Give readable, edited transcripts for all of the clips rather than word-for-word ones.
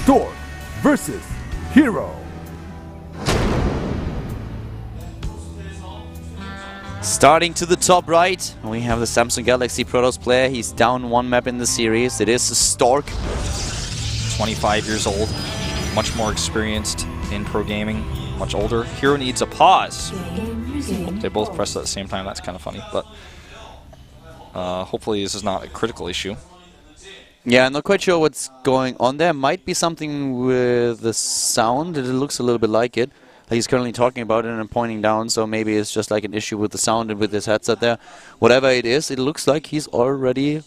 Stork versus Hero. Starting to the top right, we have the Samsung Galaxy Protoss player. He's down one map in the series. It is Stork. 25 years old, much more experienced in pro gaming, much older. Hero needs a pause. They both pressed at the same time. That's kind of funny, but hopefully this is not a critical issue. Yeah, I'm not quite sure what's going on there. Might be something with the sound. It looks a little bit like it. He's currently talking about it and pointing down, so maybe it's just like an issue with the sound and with his headset there. Whatever it is, it looks like he's already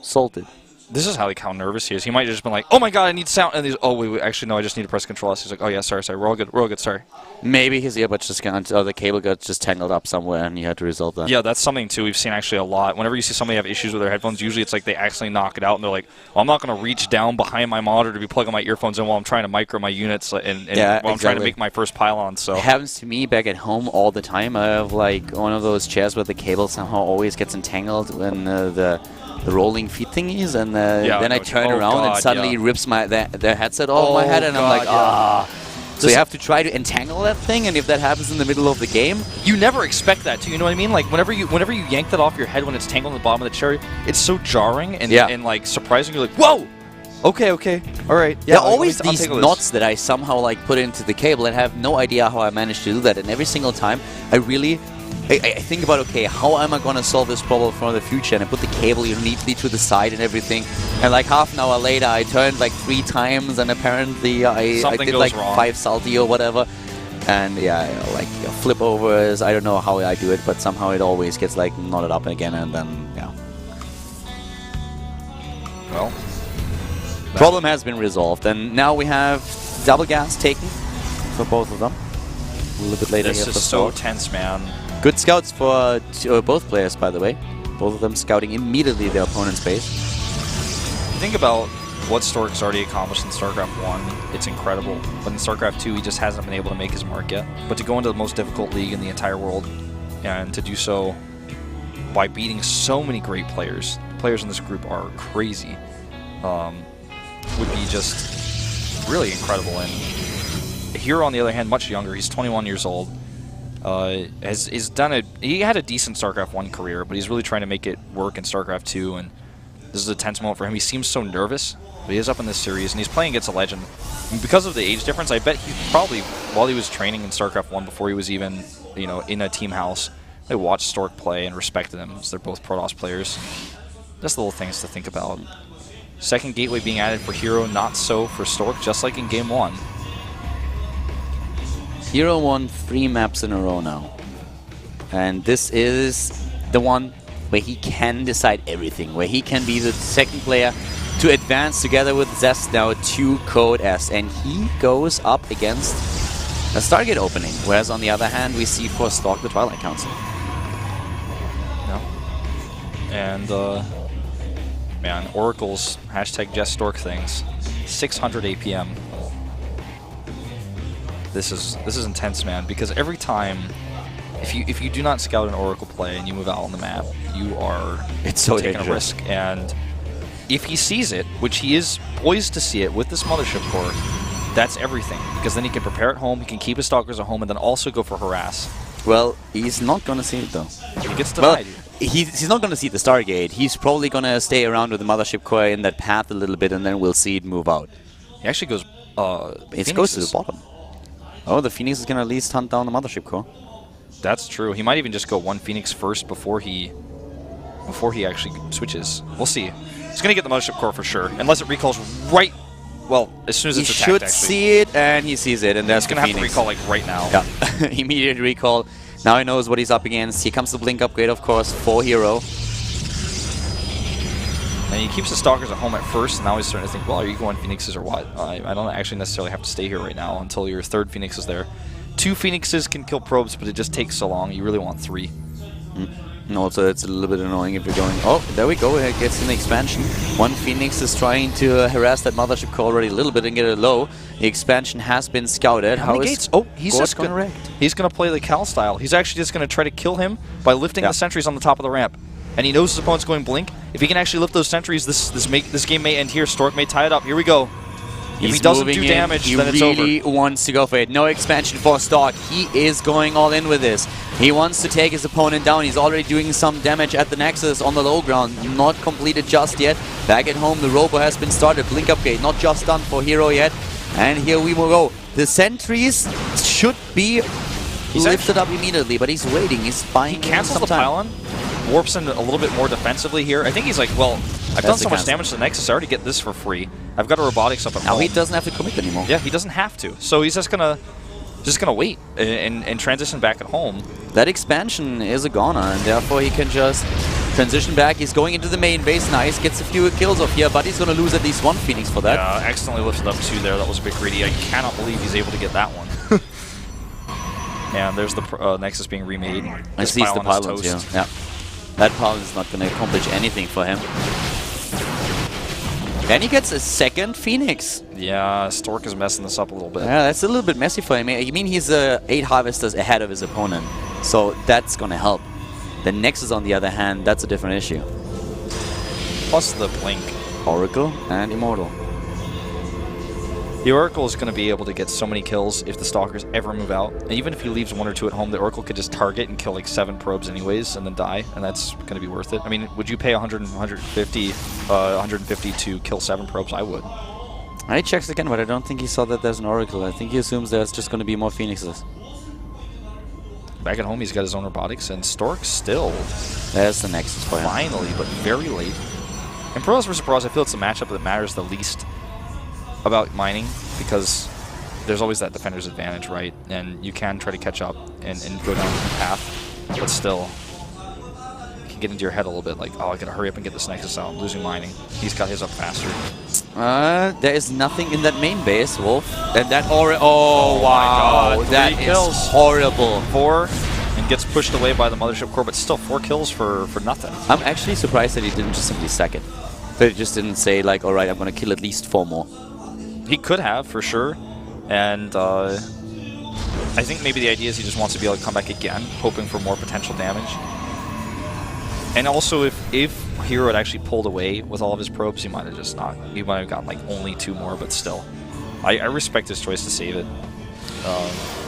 salted. This is how nervous he is. He might have just been like, oh my god, I need sound. And he's, oh, wait, actually, no, I just need to press Control S. He's like, oh yeah, sorry, we're all good, sorry. Maybe his earbuds just got, or the cable got just tangled up somewhere and he had to resolve that. Yeah, that's something, too, we've seen actually a lot. Whenever you see somebody have issues with their headphones, usually it's like they accidentally knock it out and they're like, well, I'm not going to reach down behind my monitor to be plugging my earphones in while I'm trying to micro my units and yeah, while I'm trying to make my first pylon. So it happens to me back at home all the time. I have like one of those chairs where the cable somehow always gets entangled when the rolling feet thingies, and then I turn around and suddenly it rips the headset off my head, and I'm like, ah. So you have to try to entangle that thing, and if that happens in the middle of the game, you never expect that, too. You know what I mean? Like whenever you yank that off your head when it's tangled in the bottom of the chair, it's so jarring and like surprising. You're like, whoa. Okay, all right. Yeah, there are always these knots that I somehow like put into the cable and have no idea how I managed to do that. And every single time, I think about, okay, how am I going to solve this problem for the future? And I put the cable neatly to the side and everything. And like half an hour later, I turned like 3 times, and apparently I did like wrong. 5 salty or whatever. And yeah, like flip overs. I don't know how I do it, but somehow it always gets like knotted up again, and then yeah. Well, problem has been resolved, and now we have double gas taken for both of them. A little bit later. This is so tense, man. Good scouts for both players, by the way. Both of them scouting immediately their opponent's base. Think about what Stork's already accomplished in StarCraft 1. It's incredible. But in StarCraft 2, he just hasn't been able to make his mark yet. But to go into the most difficult league in the entire world, and to do so by beating so many great players. Players in this group are crazy. Would be just really incredible. And Hero, on the other hand, much younger. He's 21 years old. Has done he had a decent StarCraft 1 career, but he's really trying to make it work in StarCraft 2, and this is a tense moment for him. He seems so nervous, but he is up in this series, and he's playing against a legend. And because of the age difference, I bet he probably, while he was training in StarCraft 1, before he was even, in a team house, they watched Stork play and respected him, as they're both Protoss players. Just little things to think about. Second gateway being added for Hero, not so for Stork, just like in Game 1. Hero won 3 maps in a row now. And this is the one where he can decide everything, where he can be the second player to advance together with Zest now to Code S. And he goes up against a Stargate opening, whereas on the other hand, we see for Stork the Twilight Council. No. And, man, Oracle's #JessStork things. 600 APM. This is intense, man, because every time, if you do not scout an Oracle play and you move out on the map, you are taking a risk. And if he sees it, which he is poised to see it with this Mothership Core, that's everything, because then he can prepare at home, he can keep his Stalkers at home, and then also go for harass. Well, he's not going to see it, though. He gets denied. Well, he's not going to see the Stargate. He's probably going to stay around with the Mothership Core in that path a little bit, and then we'll see it move out. He actually goes... it goes to the bottom. Oh, the Phoenix is going to at least hunt down the Mothership Core. That's true. He might even just go 1 Phoenix first before he actually switches. We'll see. He's going to get the Mothership Core for sure, unless it recalls right... Well, as soon as it's attacked, actually. He should see it, and he sees it, and that's the Phoenix. He's going to have to recall, like, right now. Yeah. Immediate recall. Now he knows what he's up against. Here comes the Blink upgrade, of course, for Hero. And he keeps the Stalkers at home at first, and now he's starting to think, well, are you going Phoenixes or what? I don't actually necessarily have to stay here right now until your 3rd Phoenix is there. 2 Phoenixes can kill probes, but it just takes so long. You really want 3. And also, it's a little bit annoying if you're going... Oh, there we go. It gets an expansion. 1 Phoenix is trying to harass that Mothership Core already a little bit and get it low. The expansion has been scouted. How many gates? Oh, he's just going to play the Cal style. He's actually just going to try to kill him by lifting the sentries on the top of the ramp. And he knows his opponent's going Blink. If he can actually lift those sentries, this game may end here. Stork may tie it up. Here we go. If he doesn't do damage, then it's over. He really wants to go for it. No expansion for Stork. He is going all in with this. He wants to take his opponent down. He's already doing some damage at the Nexus on the low ground. Not completed just yet. Back at home, the Robo has been started. Blink upgrade not just done for Hero yet. And here we will go. The sentries should be lifted up immediately, but he's waiting. He's buying. He cancels the pylon, warps in a little bit more defensively here. I think he's like, well, I've done so much damage to the Nexus, I already get this for free. I've got a robotics up at home. Now he doesn't have to commit anymore. Yeah, he doesn't have to. So he's just gonna wait and transition back at home. That expansion is a goner, and therefore he can just transition back. He's going into the main base. Nice, gets a few kills off here, but he's gonna lose at least one Phoenix for that. Yeah, accidentally lifted up 2 there. That was a bit greedy. I cannot believe he's able to get that one. And there's the Nexus being remade. I see the pylons here. Yeah. That pylon is not going to accomplish anything for him. And he gets a second Phoenix. Yeah, Stork is messing this up a little bit. Yeah, that's a little bit messy for him. I mean, he's 8 Harvesters ahead of his opponent. So that's going to help. The Nexus, on the other hand, that's a different issue. Plus the Blink. Oracle and Immortal. The Oracle is going to be able to get so many kills if the Stalkers ever move out. And even if he leaves 1 or 2 at home, the Oracle could just target and kill like 7 probes anyways and then die. And that's going to be worth it. I mean, would you pay 150 to kill 7 probes? I would. I checked again, but I don't think he saw that there's an Oracle. I think he assumes there's just going to be more Phoenixes. Back at home, he's got his own robotics, and Stork still. There's the Nexus for him. Finally, but very late. In Pros vs. Pros, I feel it's the matchup that matters the least about mining, because there's always that defender's advantage, right? And you can try to catch up and go down the path, but still, it can get into your head a little bit like, oh, I gotta hurry up and get this Nexus out. I'm losing mining. He's got his up faster. There is nothing in that main base, Wolf. And that oh wow, God. that is horrible. 4 and gets pushed away by the Mothership Core, but still 4 kills for nothing. I'm actually surprised that he didn't just simply sack it. That he just didn't say like, all right, I'm gonna kill at least 4 more. He could have, for sure. And I think maybe the idea is he just wants to be able to come back again, hoping for more potential damage. And also, if Hero had actually pulled away with all of his probes, he might have just not. He might have gotten like only 2 more, but still. I respect his choice to save it.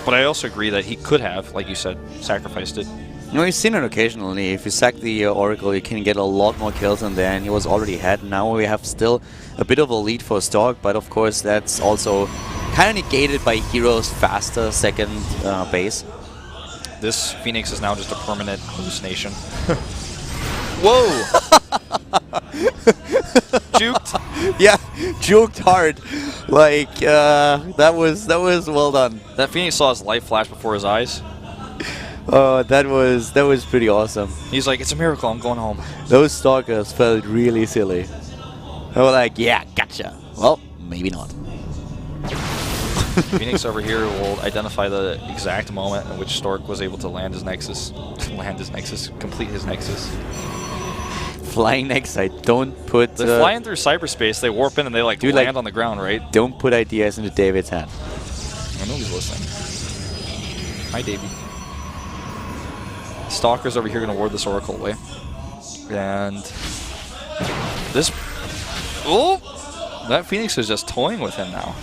But I also agree that he could have, like you said, sacrificed it. You know, we've seen it occasionally. If you sack the Oracle, you can get a lot more kills in there, and he was already ahead. Now we have still a bit of a lead for Stork, but of course that's also kind of negated by Hero's faster second base. This Phoenix is now just a permanent hallucination. Whoa! Juked. Yeah, juked hard. Like that was well done. That Phoenix saw his life flash before his eyes. That was pretty awesome. He's like, it's a miracle, I'm going home. Those Stalkers felt really silly. They were like, yeah, gotcha. Well, maybe not. Phoenix over here will identify the exact moment in which Stork was able to land his Nexus. Complete his Nexus. Flying Nexus, I don't put... They're flying through cyberspace, they warp in and they like land on the ground, right? Don't put ideas into David's hand. I know he's listening. Hi, Davey. Stalker's over here going to ward this Oracle away. And this... Oh! That Phoenix is just toying with him now.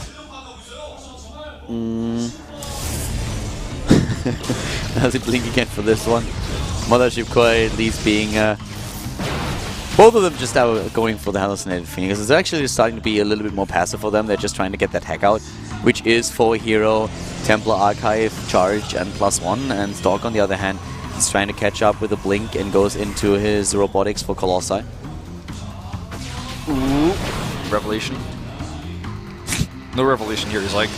Does he blink again for this one? Mothership Core at least being... both of them just going for the hallucinated Phoenix. It's actually starting to be a little bit more passive for them. They're just trying to get that hack out, which is for Hero, Templar Archive, Charge, and +1. And Stork, on the other hand, is trying to catch up with a blink and goes into his robotics for Colossi. Ooh. Revelation. No revelation here. He's like,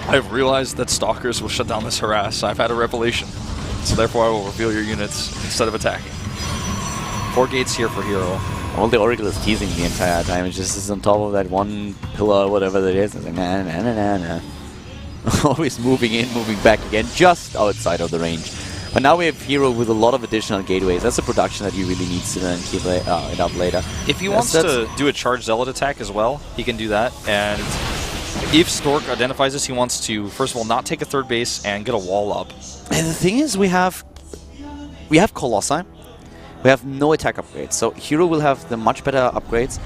I've realized that Stalkers will shut down this harass. I've had a revelation. So therefore I will reveal your units instead of attacking. 4 gates here for Hero. All the Oracle is teasing the entire time. It just is on top of that one pillar or whatever that is. It's like, nah, nah, nah, nah, nah. Always moving in, moving back again, just outside of the range. But now we have Hero with a lot of additional gateways. That's a production that he really needs to then keep it up later. If he wants to do a charged Zealot attack as well, he can do that. And if Stork identifies this, he wants to, first of all, not take a 3rd base and get a wall up. And the thing is, we have Colossi. We have no attack upgrades. So Hero will have the much better upgrades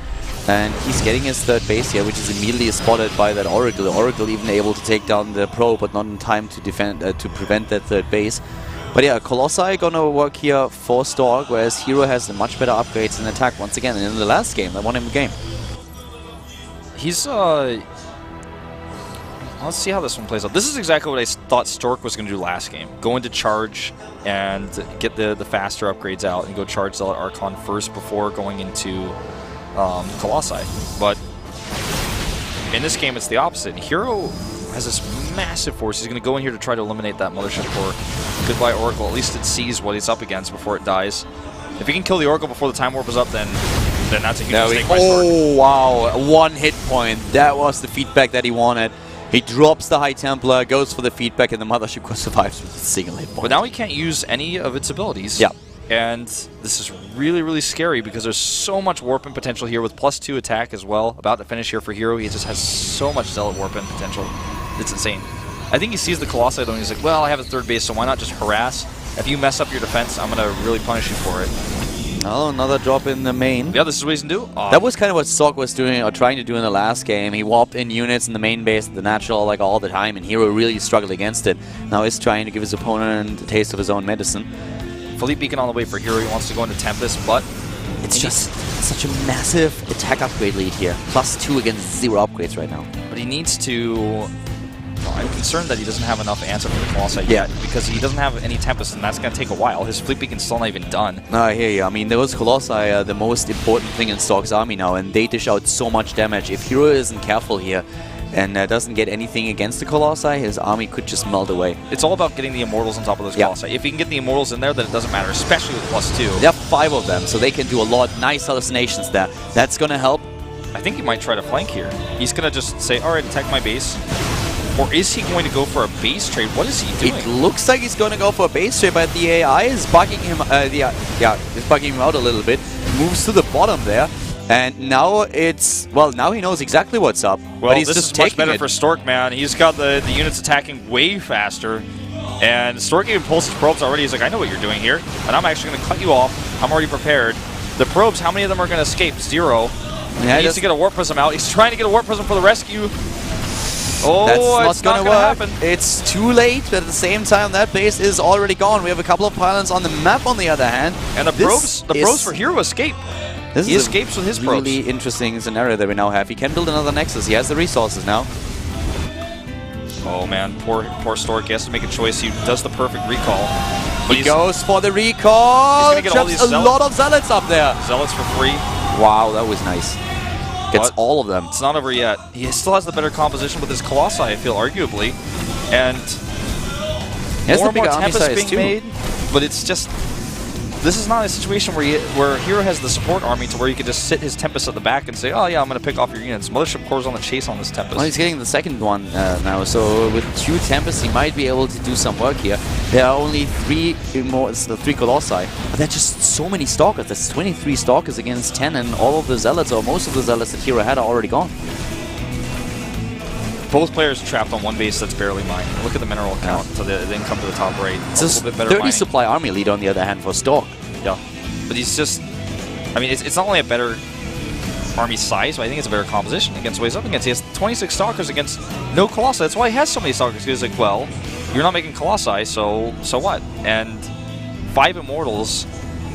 And he's getting his third base here, which is immediately spotted by that Oracle. The Oracle even able to take down the Pro, but not in time to defend to prevent that third base. But yeah, Colossi gonna work here for Stork, whereas Hero has the much better upgrades in attack once again. And in the last game, they won him the game. He's let's see how this one plays out. This is exactly what I thought Stork was going to do last game. Go into charge and get the faster upgrades out and go charge Zealot Archon first before going into Colossi. But in this game, it's the opposite. Hero has this massive force. He's going to go in here to try to eliminate that Mothership Core. Goodbye, Oracle. At least it sees what it's up against before it dies. If he can kill the Oracle before the Time Warp is up, then that's a huge mistake by Stork. Oh, wow. 1 hit point. That was the feedback that he wanted. He drops the High Templar, goes for the feedback, and the Mothership Core survives with a single hit point. But now he can't use any of its abilities. Yeah. And this is really, really scary because there's so much warping potential here with +2 attack as well. About to finish here for Hero. He just has so much Zealot warping potential. It's insane. I think he sees the Colossi though and he's like, well, I have a third base, so why not just harass? If you mess up your defense, I'm going to really punish you for it. Oh, another drop in the main. Yeah, this is what he's going to do. That was kind of what Stork was doing, or trying to do in the last game. He warped in units in the main base, the natural, like all the time, and Hero really struggled against it. Now he's trying to give his opponent a taste of his own medicine. Philippe Beacon on the way for Hero. He wants to go into Tempest, but it's just such a massive attack upgrade lead here. +2 against 0 upgrades right now. But he needs to... I'm concerned that he doesn't have enough answer for the Colossi yet, because he doesn't have any Tempest, and that's going to take a while. His Fleet Beacon's still not even done. No, I hear you. I mean, those Colossi are the most important thing in Stork's army now, and they dish out so much damage. If Hero isn't careful here and doesn't get anything against the Colossi, his army could just melt away. It's all about getting the Immortals on top of those Colossi. If he can get the Immortals in there, then it doesn't matter, especially with +2. There are 5 of them, so they can do a lot. Nice hallucinations there. That's going to help. I think he might try to flank here. He's going to just say, alright, attack my base. Or is he going to go for a base trade? What is he doing? It looks like he's going to go for a base trade, but the AI is bugging him. It's bugging him out a little bit. Moves to the bottom there, and now it's now he knows exactly what's up. Well, but he's this just is much taking better it. for Stork, man. He's got the units attacking way faster, and Stork even pulls his probes already. He's like, I know what you're doing here, and I'm actually going to cut you off. I'm already prepared. The probes, how many of them are going to escape? 0. Yeah, he needs to get a Warp Prism out. He's trying to get a Warp Prism for the rescue. Oh, that's it's not gonna work. happen. It's too late, but at the same time, that base is already gone. We have a couple of pylons on the map, on the other hand. And the probes for Hero escape. He escapes with his probes. Really interesting scenario that we now have. He can build another Nexus. He has the resources now. Oh man, poor Stork. He has to make a choice. He does the perfect recall. But he goes for the recall. He's gonna get all these a lot of Zealots up there. Zealots for free. Wow, that was nice. Gets all of them. It's not over yet. He still has the better composition with his Colossi, I feel, arguably. And more and more Tempest being made. But it's just... This is not a situation where Hero has the support army to where you can just sit his Tempest at the back and say, oh yeah, I'm going to pick off your units. Mothership Core's on the chase on this Tempest. Well, he's getting the second one now, so with 2 Tempests, he might be able to do some work here. There are only 3 Colossi, but there are just so many Stalkers. There's 23 Stalkers against 10, and all of the Zealots, or most of the Zealots that Hero had, are already gone. Both players trapped on one base that's barely mined. Look at the mineral count, so they didn't come to the top right. It's a little bit better 30 mining. Supply army lead on the other hand for Stork. Yeah, but he's just... I mean, it's not only a better army size, but I think it's a better composition against what he's up against. He has 26 Stalkers against no Colossi. That's why he has so many Stalkers. He's like, well, you're not making Colossi, so what? And 5 Immortals,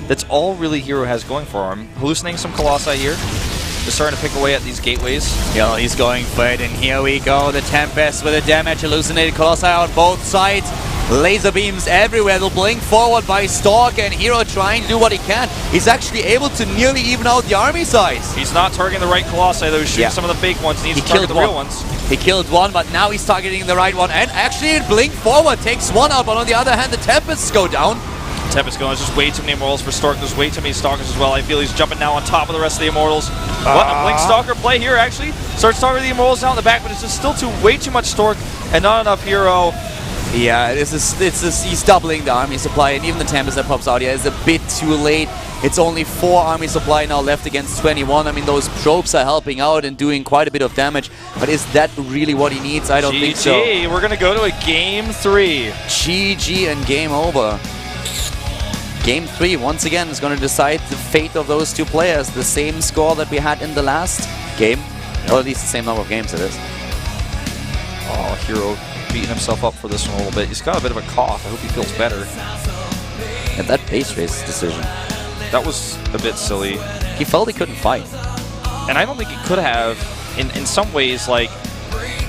that's all really Hero has going for him. Hallucinating some Colossi here. Just starting to pick away at these gateways. Yeah, he's going for it, and here we go. The Tempest with the damage. Hallucinated Colossi on both sides. Laser beams everywhere. They'll blink forward by Stork, and Hero trying to do what he can. He's actually able to nearly even out the army size. He's not targeting the right Colossi, though. He's shooting some of the fake ones. He needs to target the real ones. He killed one, but now he's targeting the right one. And actually, it blinked forward. Takes one out, but on the other hand, the Tempests go down. Tempest going. There's just way too many Immortals for Stork. There's way too many Stalkers as well. I feel he's jumping now on top of the rest of the Immortals. What a Blink Stalker play here, actually. Starts targeting the Immortals out in the back, but it's just still way too much Stork and not enough Hero. Yeah, he's doubling the army supply, and even the Tempest that pops out here is a bit too late. It's only 4 army supply now left against 21. I mean, those probes are helping out and doing quite a bit of damage, but is that really what he needs? I don't think so. We're going to go to a Game 3. GG and game over. Game 3, once again, is going to decide the fate of those two players. The same score that we had in the last game. Or at least the same number of games it is. Oh, Hero beating himself up for this one a little bit. He's got a bit of a cough. I hope he feels better. And that base race decision. That was a bit silly. He felt he couldn't fight. And I don't think he could have. In some ways, like,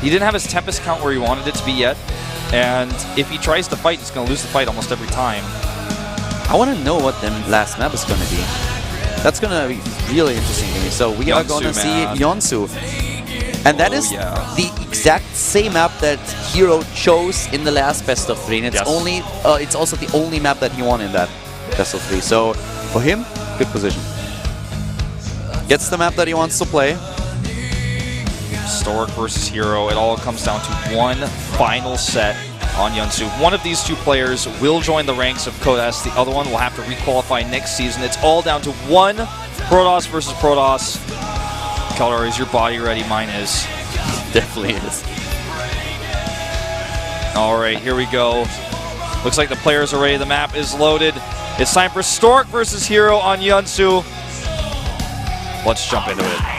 he didn't have his Tempest count where he wanted it to be yet. And if he tries to fight, he's going to lose the fight almost every time. I want to know what the last map is going to be. That's going to be really interesting to me. So we are going to see Yonsu. And that is the exact same map that Hero chose in the last best of 3. And it's it's also the only map that he won in that best of 3. So for him, good position. Gets the map that he wants to play. Stork versus Hero. It all comes down to one final set on Yunsu. One of these two players will join the ranks of Code S. The other one will have to requalify next season. It's all down to one Protoss versus Protoss. Kaldar, is your body ready? Mine is. Definitely is. All right, here we go. Looks like the players are ready. The map is loaded. It's time for Stork versus Hero on Yunsu. Let's jump into it.